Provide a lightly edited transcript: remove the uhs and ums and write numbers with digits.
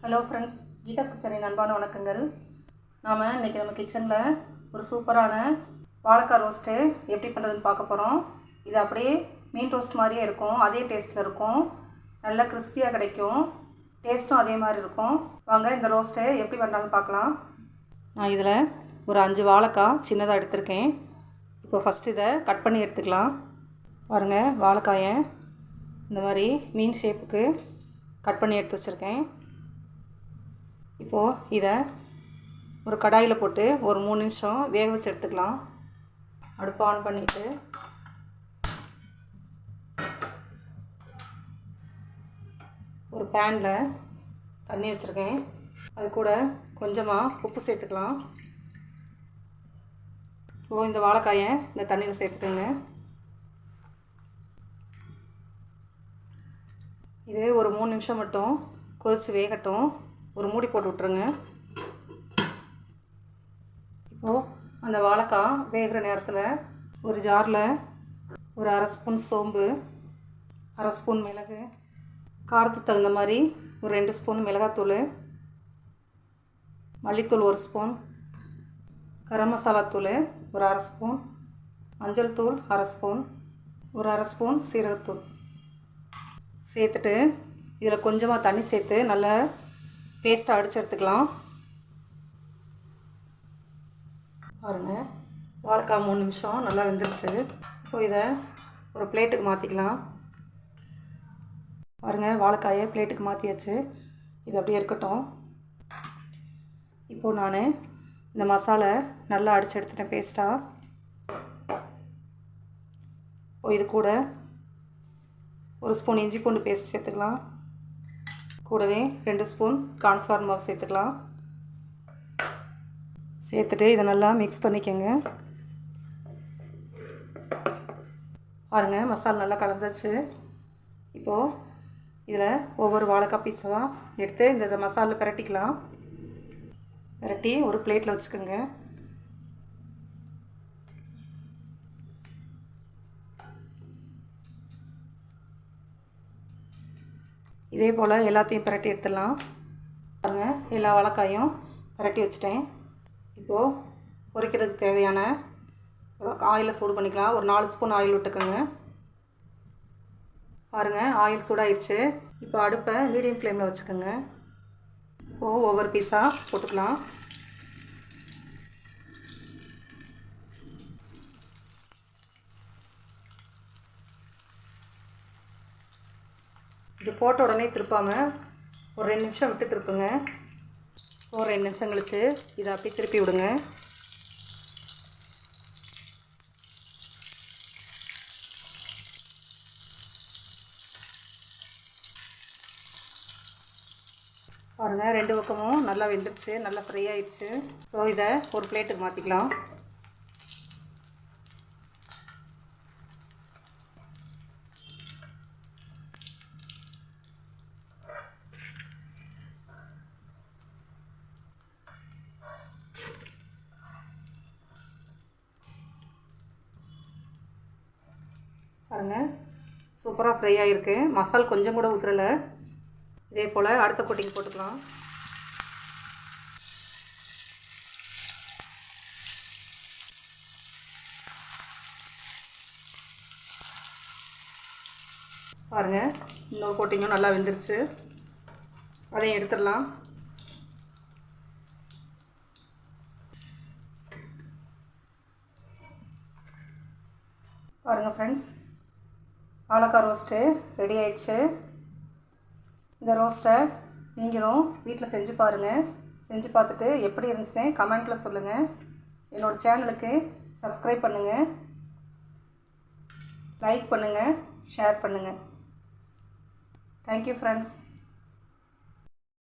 Hello friends, Geetha's கிச்சனின் அன்பான வணக்கங்கள். நாம் இன்றைக்கி நம்ம கிச்சனில் ஒரு சூப்பரான வாழைக்காய் ரோஸ்ட்டு எப்படி பண்ணுறதுன்னு பார்க்க போகிறோம். இது அப்படியே மீன் ரோஸ்ட் மாதிரியே இருக்கும், அதே டேஸ்ட்டில் இருக்கும், நல்லா கிறிஸ்பியாக கிடைக்கும், டேஸ்ட்டும் அதே மாதிரி இருக்கும். வாங்க இந்த ரோஸ்ட்டை எப்படி பண்ணுறான்னு பார்க்கலாம். நான் இதில் ஒரு 5 வாழைக்காய் சின்னதாக எடுத்திருக்கேன். இப்போ ஃபஸ்ட்டு இதை கட் பண்ணி எடுத்துக்கலாம். பாருங்கள், வாழைக்காயை இந்த மாதிரி மீன் ஷேப்புக்கு கட் பண்ணி எடுத்து வச்சுருக்கேன். இப்போது இதை ஒரு கடாயில் போட்டு ஒரு 3 நிமிஷம் வேக வச்சு எடுத்துக்கலாம். அடுப்பு ஆன் பண்ணிவிட்டு ஒரு பேனில் தண்ணி வச்சுருக்கேன். அது கூட கொஞ்சமாக உப்பு சேர்த்துக்கலாம். இப்போது இந்த வாழைக்காயை இந்த தண்ணியில் சேர்த்துக்கோங்க. இது ஒரு 3 நிமிஷம் மட்டும் கொதித்து வேகட்டும். ஒரு மூடி போட்டு விட்ருங்க. இப்போது அந்த வாழைக்காய் வேகிற நேரத்தில் ஒரு ஜாரில் ஒரு 1/2 ஸ்பூன் சோம்பு, 1/2 ஸ்பூன் மிளகு, காரத்துக்கு தகுந்த மாதிரி ஒரு 2 ஸ்பூன் மிளகாத்தூள், மல்லித்தூள் 1 ஸ்பூன், கரம் மசாலா தூள் ஒரு 1/2 ஸ்பூன், மஞ்சள் தூள் 1/2 ஸ்பூன், ஒரு 1/2 ஸ்பூன் சீரகத்தூள் சேர்த்துட்டு இதில் கொஞ்சமாக தண்ணி சேர்த்து நல்லா பேஸ்ட்டாக அடித்து எடுத்துக்கலாம். பாருங்கள், வாழைக்காய் 3 நிமிஷம் நல்லா வெந்துருச்சு. இப்போ இதை ஒரு பிளேட்டுக்கு மாற்றிக்கலாம். பாருங்கள், வாழைக்காயை பிளேட்டுக்கு மாற்றியாச்சு. இது அப்படியே இருக்கட்டும். இப்போது நான் இந்த மசாலா நல்லா அடித்து எடுத்துட்டேன் பேஸ்ட்டாக. இப்போ இது கூட 1 ஸ்பூன் இஞ்சி பூண்டு பேஸ்ட் சேர்த்துக்கலாம். கூடவே 2 ஸ்பூன் கார்ன்ஃப்ளவர் மாவு சேர்த்துக்கலாம். சேர்த்துட்டு இதை நல்லா மிக்ஸ் பண்ணிக்கோங்க. பாருங்கள், மசாலா நல்லா கலந்துச்சு. இப்போது இதில் ஒவ்வொரு வாழைக்காய் பீஸாக எடுத்து இந்த மசாலா பிரட்டிக்கலாம். பிரட்டி ஒரு பிளேட்டில் வச்சுக்கோங்க. இதே போல் எல்லாத்தையும் பிரட்டி எடுத்துடலாம். பாருங்கள், எல்லா வாழைக்காயும் பிரட்டி வச்சுட்டேன். இப்போது பொரிக்கிறதுக்கு தேவையான ஆயிலை சூடு பண்ணிக்கலாம். ஒரு 4 ஸ்பூன் ஆயில் விட்டுக்கோங்க. பாருங்கள், ஆயில் சூடாகிடுச்சு. இப்போ அடுப்பை மீடியம் ஃப்ளேமில் வச்சுக்கோங்க. இப்போது ஒவ்வொரு பீஸாக போட்டுக்கலாம். இது போட்ட உடனே திருப்பாமல் ஒரு 2 நிமிஷம் விட்டு திருப்புங்க. ஒரு 2 நிமிஷம் கழித்து இதை அப்படியே திருப்பி விடுங்க. பாருங்கள், 2 பக்கமும் நல்லா வெந்துருச்சு, நல்லா ஃப்ரை ஆயிடுச்சு. ஸோ இதை ஒரு பிளேட்டுக்கு மாற்றிக்கலாம். பாருங்கள், சூப்பராக ஃப்ரை ஆகிருக்கு. மசாலா கொஞ்சம் கூட ஊற்றலை. இதே போல் அடுத்த கோட்டிங் போட்டுக்கலாம். பாருங்கள், இன்னொரு கோட்டிங்கும் நல்லா வெந்துருச்சு. அதையும் எடுத்துடலாம். பாருங்கள் ஃப்ரெண்ட்ஸ், வாழைக்காய் ரோஸ்ட்டு ரெடி ஆயிடுச்சு. இந்த ரோஸ்ட்டை நீங்களும் வீட்டில் செஞ்சு பாருங்கள். செஞ்சு பார்த்துட்டு எப்படி இருந்துச்சுன்னு கமெண்ட்டில் சொல்லுங்கள். என்னோடய சேனலுக்கு சப்ஸ்கிரைப் பண்ணுங்கள், லைக் பண்ணுங்கள், ஷேர் பண்ணுங்கள். Thank you friends.